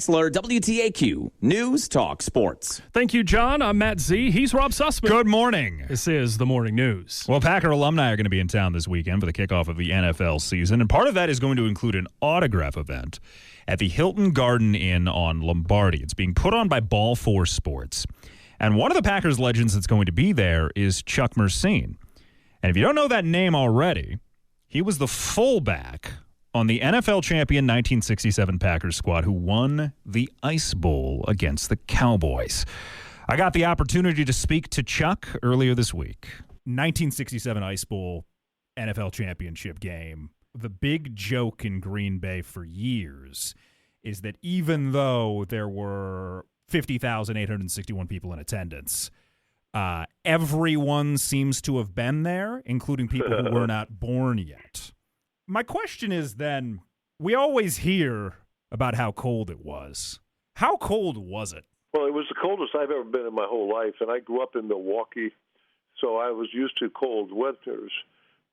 WTAQ News Talk Sports. Thank you, John. I'm Matt Z. He's Rob Sussman. Good morning. This is the morning news. Well, Packer alumni are going to be in town this weekend for the kickoff of the NFL season, and part of that is going to include an autograph event at the Hilton Garden Inn on Lombardi. It's being put on by Ball 4 Sports. And one of the Packers legends that's going to be there is Chuck Mercein. And if you don't know that name already, he was the fullback on the NFL champion 1967 Packers squad who won the Ice Bowl against the Cowboys. I got the opportunity to speak to Chuck earlier this week. 1967 Ice Bowl NFL championship game. The big joke in Green Bay for years is that even though there were 50,861 people in attendance, everyone seems to have been there, including people who were not born yet. My question is then, we always hear about how cold it was. How cold was it? Well, it was the coldest I've ever been in my whole life, and I grew up in Milwaukee, so I was used to cold winters.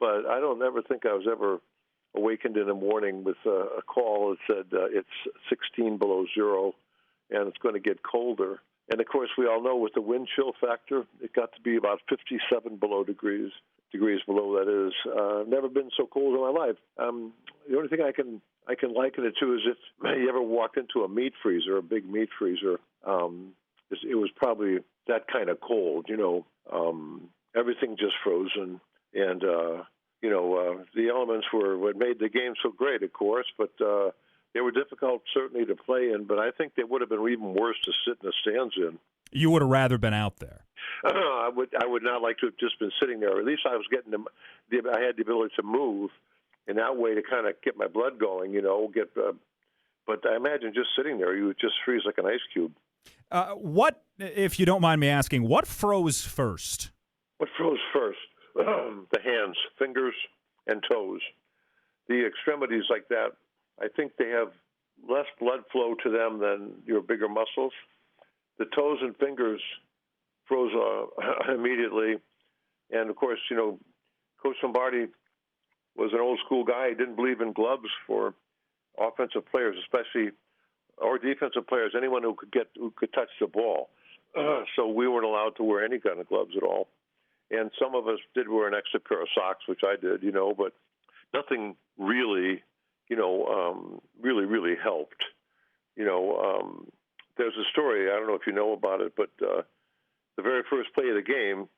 But I don't ever think I was ever awakened in the morning with a call that said it's 16 below zero, and it's going to get colder. And, of course, we all know with the wind chill factor, it got to be about 57 degrees below, that is. I've never been so cold in my life. The only thing I can liken it to is if you ever walked into a meat freezer, a big meat freezer, it was probably that kind of cold, everything just frozen. And, the elements were what made the game so great, of course, but they were difficult certainly to play in, but I think they would have been even worse to sit in the stands in. You would have rather been out there. I would not like to have just been sitting there. At least I was I had the ability to move in that way to kind of get my blood going, but I imagine just sitting there, you would just freeze like an ice cube. What, if you don't mind me asking, what froze first? What froze first? The hands, fingers, and toes. The extremities like that, I think they have less blood flow to them than your bigger muscles. The toes and fingers froze immediately. And, of course, Coach Lombardi was an old-school guy. He didn't believe in gloves for offensive players, especially, or defensive players, anyone who could touch the ball. So we weren't allowed to wear any kind of gloves at all. And some of us did wear an extra pair of socks, which I did, but nothing really, really helped. There's a story, I don't know if you know about it, but the very first play of the game,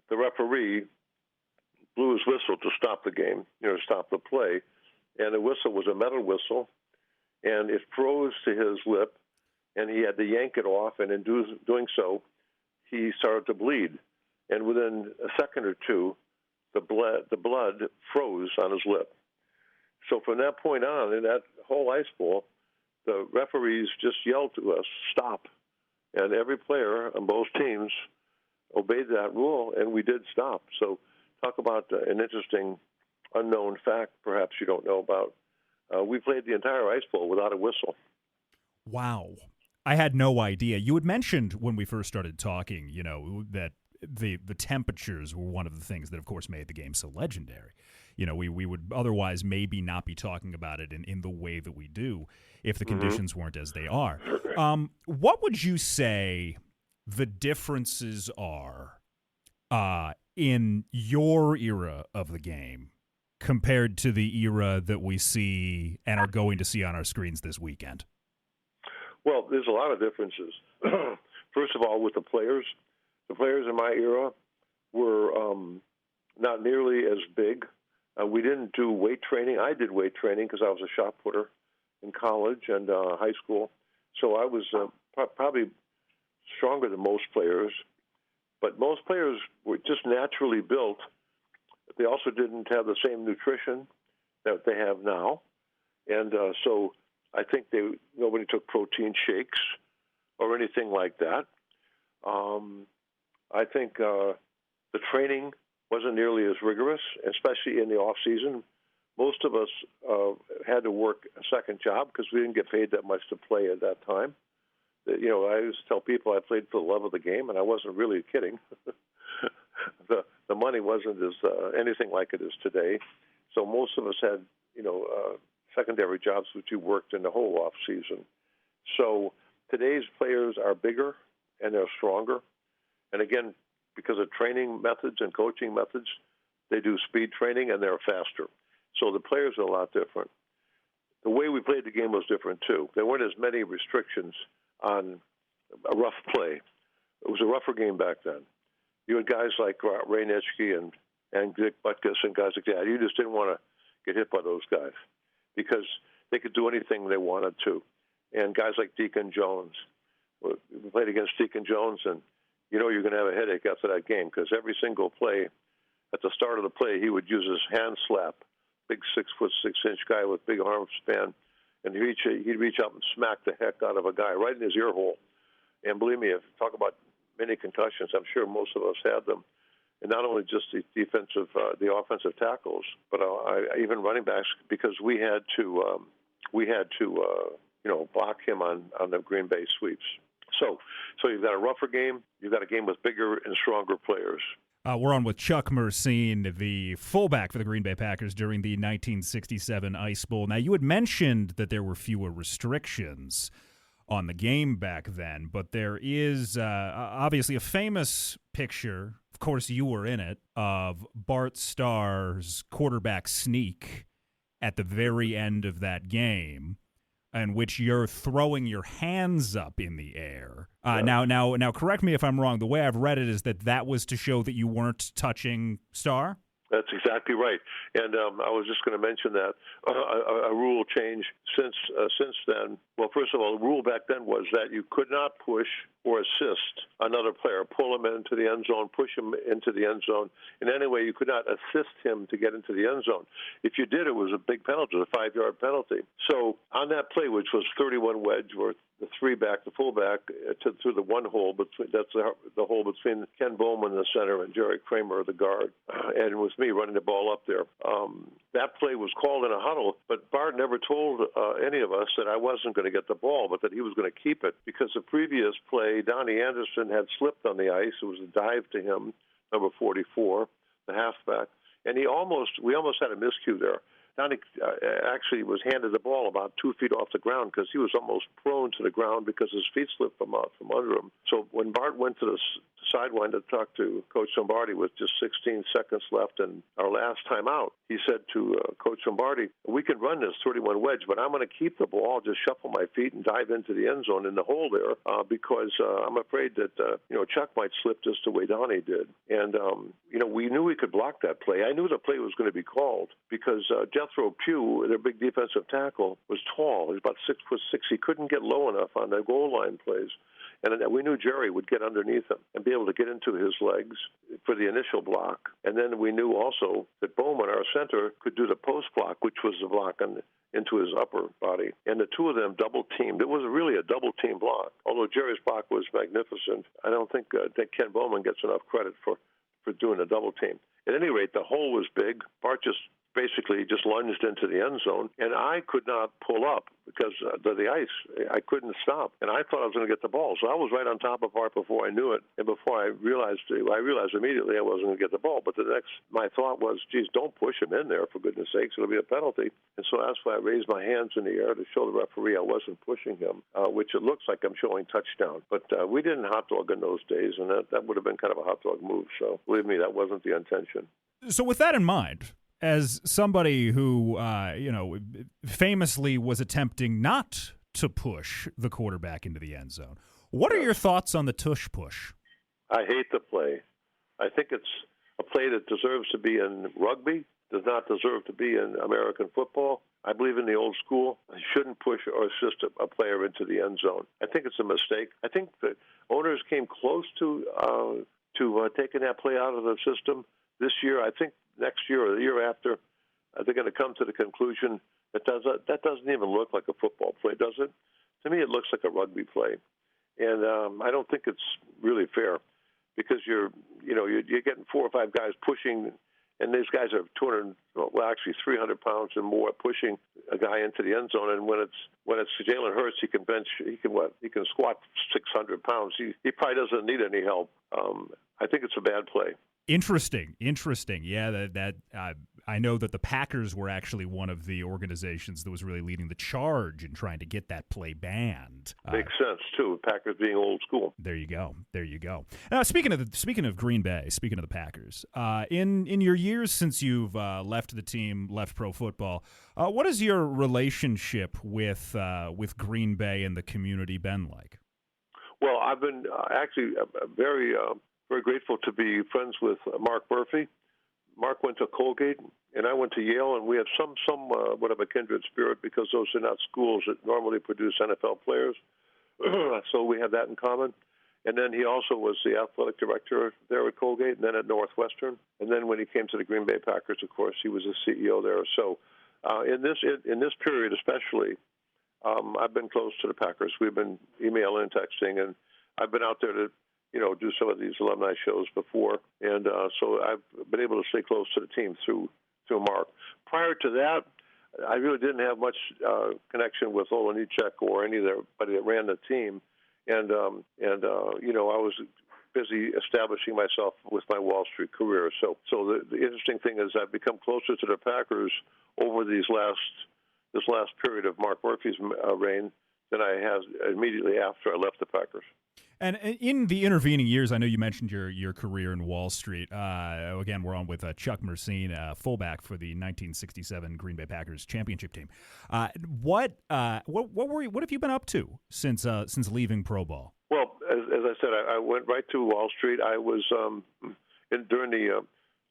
the referee blew his whistle to stop the game, to stop the play. And the whistle was a metal whistle, and it froze to his lip, and he had to yank it off, and in doing so, he started to bleed. And within a second or two, the blood froze on his lip. So from that point on, in that whole ice bowl, the referees just yelled to us, stop. And every player on both teams obeyed that rule, and we did stop. So talk about an interesting unknown fact perhaps you don't know about. We played the entire ice bowl without a whistle. Wow. I had no idea. You had mentioned when we first started talking, that the temperatures were one of the things that, of course, made the game so legendary. We would otherwise maybe not be talking about it in the way that we do if the conditions weren't as they are. What would you say the differences are in your era of the game compared to the era that we see and are going to see on our screens this weekend? Well, there's a lot of differences. First of all, with the players in my era were not nearly as big. We didn't do weight training. I did weight training because I was a shot putter in college and high school. So I was probably stronger than most players. But most players were just naturally built. They also didn't have the same nutrition that they have now. And so I think nobody took protein shakes or anything like that. I think the training wasn't nearly as rigorous, especially in the off season. Most of us had to work a second job because we didn't get paid that much to play at that time. I used to tell people I played for the love of the game, and I wasn't really kidding. The money wasn't as anything like it is today. So most of us had, secondary jobs which you worked in the whole off season. So today's players are bigger and they're stronger. And again, because of training methods and coaching methods, they do speed training and they're faster. So the players are a lot different. The way we played the game was different too. There weren't as many restrictions on a rough play. It was a rougher game back then. You had guys like Ray Nitschke and Dick Butkus and guys like that. You just didn't want to get hit by those guys because they could do anything they wanted to. And guys like Deacon Jones. We played against Deacon Jones, and you know you're going to have a headache after that game because every single play, at the start of the play, he would use his hand slap, big 6'6" guy with big arm span, and he'd reach up and smack the heck out of a guy right in his ear hole. And believe me, if you talk about many concussions, I'm sure most of us had them. And not only just the the offensive tackles, but even running backs, because we had to block him on the Green Bay sweeps. So you've got a rougher game, you've got a game with bigger and stronger players. We're on with Chuck Mercein, the fullback for the Green Bay Packers during the 1967 Ice Bowl. Now, you had mentioned that there were fewer restrictions on the game back then, but there is obviously a famous picture, of course you were in it, of Bart Starr's quarterback sneak at the very end of that game, in which you're throwing your hands up in the air. Now, correct me if I'm wrong. The way I've read it is that was to show that you weren't touching Starr? That's exactly right. And I was just going to mention that a rule change since then. Well, first of all, the rule back then was that you could not push or assist another player, pull him into the end zone, push him into the end zone. In any way, you could not assist him to get into the end zone. If you did, it was a big penalty, a 5-yard penalty. So on that play, which was 31 wedge, or the three-back, the fullback, through the one hole, that's the hole between Ken Bowman, the center, and Jerry Kramer, the guard, and with me running the ball up there. That play was called in a huddle, but Bart never told any of us that I wasn't going to get the ball, but that he was going to keep it, because the previous play, Donnie Anderson had slipped on the ice. It was a dive to him, number 44, the halfback, and we almost had a miscue there. Donnie actually was handed the ball about 2 feet off the ground because he was almost prone to the ground because his feet slipped from under him. So when Bart went to the sideline to talk to Coach Lombardi with just 16 seconds left and our last time out, he said to Coach Lombardi, "We can run this 31 wedge, but I'm going to keep the ball, just shuffle my feet and dive into the end zone in the hole there because I'm afraid that Chuck might slip just the way Donnie did." And we knew we could block that play. I knew the play was going to be called because Jethro Pugh, their big defensive tackle, was tall. He was about 6'6". He couldn't get low enough on the goal line plays. And we knew Jerry would get underneath him and be able to get into his legs for the initial block. And then we knew also that Bowman, our center, could do the post block, which was the block into his upper body. And the two of them double-teamed. It was really a double-team block. Although Jerry's block was magnificent, I don't think Ken Bowman gets enough credit for doing a double-team. At any rate, the hole was big. Bart basically just lunged into the end zone, and I could not pull up because of the ice. I couldn't stop, and I thought I was going to get the ball. So I was right on top of Bart before I knew it, and before I realized immediately I wasn't going to get the ball. But my thought was, geez, don't push him in there, for goodness sakes. It'll be a penalty. And so that's why I raised my hands in the air to show the referee I wasn't pushing him, which it looks like I'm showing touchdown. But we didn't hot dog in those days, and that would have been kind of a hot dog move. So believe me, that wasn't the intention. So with that in mind, as somebody who, famously was attempting not to push the quarterback into the end zone, what are your thoughts on the tush push? I hate the play. I think it's a play that deserves to be in rugby, does not deserve to be in American football. I believe in the old school. I shouldn't push or assist a player into the end zone. I think it's a mistake. I think the owners came close to taking that play out of the system this year. I think next year or the year after, they're going to come to the conclusion that doesn't even look like a football play, does it? To me, it looks like a rugby play, and I don't think it's really fair because you're getting 4 or 5 guys pushing, and these guys are 300 pounds and more pushing a guy into the end zone. And when it's Jalen Hurts, he can squat 600 pounds. He probably doesn't need any help. I think it's a bad play. Interesting. Yeah, I know that the Packers were actually one of the organizations that was really leading the charge in trying to get that play banned. Makes sense too. Packers being old school. There you go. Now, speaking of Green Bay, speaking of the Packers, in your years since you've left the team, left pro football, what has your relationship with Green Bay and the community been like? Well, I've been actually very grateful to be friends with Mark Murphy. Mark went to Colgate, and I went to Yale, and we have somewhat of a kindred spirit because those are not schools that normally produce NFL players. So we have that in common. And then he also was the athletic director there at Colgate and then at Northwestern. And then when he came to the Green Bay Packers, of course, he was the CEO there. So in this period especially, I've been close to the Packers. We've been emailing and texting, and I've been out there to do some of these alumni shows before. And so I've been able to stay close to the team through Mark. Prior to that, I really didn't have much connection with Olenichek or anybody that ran the team. And I was busy establishing myself with my Wall Street career. So the interesting thing is I've become closer to the Packers over this last period of Mark Murphy's reign than I had immediately after I left the Packers. And in the intervening years, I know you mentioned your career in Wall Street. Again, we're on with Chuck Mercein, fullback for the 1967 Green Bay Packers championship team. What have you been up to since leaving pro ball? Well, as I said, I went right to Wall Street. I was during the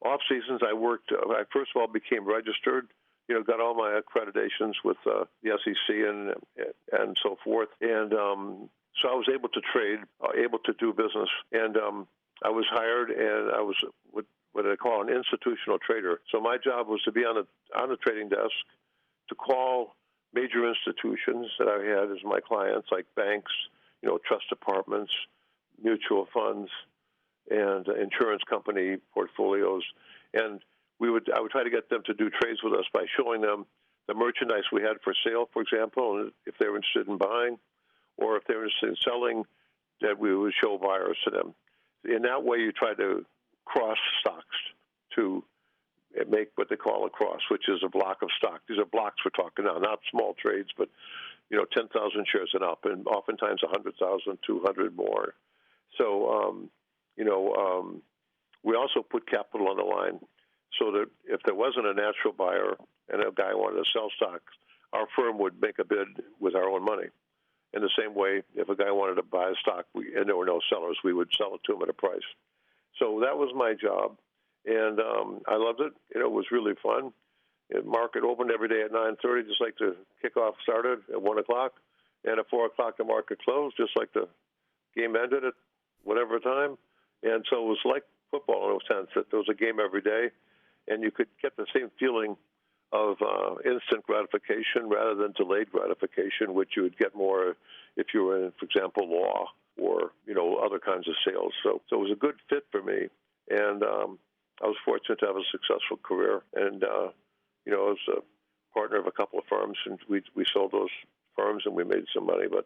off seasons. I worked. I first of all became registered. Got all my accreditations with the SEC and so forth, and so I was able to trade, able to do business, and I was hired, and I was what I call an institutional trader. So my job was to be on the trading desk, to call major institutions that I had as my clients, like banks, trust departments, mutual funds, and insurance company portfolios, and I would try to get them to do trades with us by showing them the merchandise we had for sale, for example, and if they were interested in buying, or if they were interested in selling, that we would show buyers to them. In that way, you try to cross stocks to make what they call a cross, which is a block of stock. These are blocks we're talking now, not small trades, but 10,000 shares and up, and oftentimes 100,000, 200 more. So, we also put capital on the line, so that if there wasn't a natural buyer and a guy wanted to sell stocks, our firm would make a bid with our own money. In the same way, if a guy wanted to buy a stock and there were no sellers, we would sell it to him at a price. So that was my job, and I loved it. It was really fun. The market opened every day at 9:30, just like the kickoff started at 1 o'clock, and at 4 o'clock the market closed, just like the game ended at whatever time. And so it was like football in a sense that there was a game every day, and you could get the same feeling of instant gratification rather than delayed gratification, which you would get more if you were in, for example, law or other kinds of sales. So it was a good fit for me, and I was fortunate to have a successful career. And I was a partner of a couple of firms, and we sold those firms and we made some money. But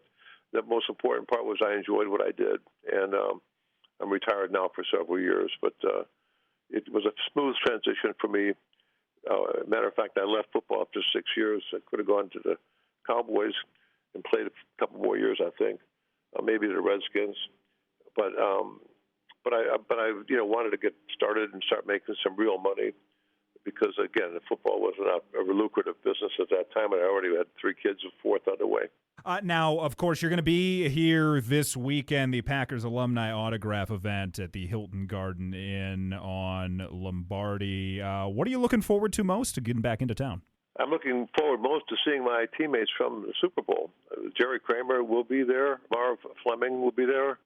the most important part was I enjoyed what I did, and I'm retired now for several years. But it was a smooth transition for me. Matter of fact, I left football after 6 years. I could have gone to the Cowboys and played a couple more years, I think, maybe the Redskins. But I wanted to get started and start making some real money because, again, football was not a lucrative business at that time, and I already had 3 kids, a fourth underway. Now, of course, you're going to be here this weekend, the Packers alumni autograph event at the Hilton Garden Inn on Lombardi. What are you looking forward to most to getting back into town? I'm looking forward most to seeing my teammates from the Super Bowl. Jerry Kramer will be there. Marv Fleming will be there.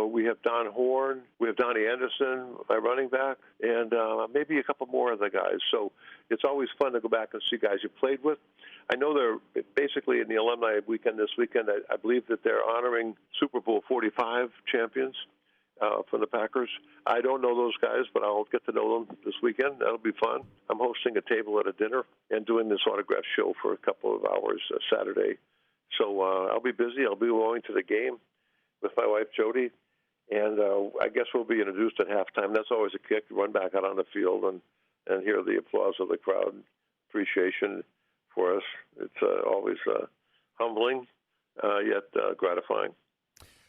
We have Don Horn. We have Donnie Anderson, my running back, and maybe a couple more of the guys. So it's always fun to go back and see guys you played with. I know they're basically in the alumni weekend this weekend. I believe that they're honoring Super Bowl 45 champions from the Packers. I don't know those guys, but I'll get to know them this weekend. That'll be fun. I'm hosting a table at a dinner and doing this autograph show for a couple of hours Saturday. So I'll be busy. I'll be going to the game with my wife, Jody, and I guess we'll be introduced at halftime. That's always a kick, run back out on the field and and hear the applause of the crowd, appreciation for us. It's always humbling, yet gratifying.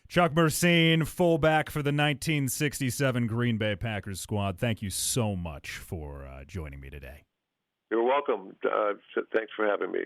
Chuck Mercein, fullback for the 1967 Green Bay Packers squad. Thank you so much for joining me today. You're welcome. Thanks for having me.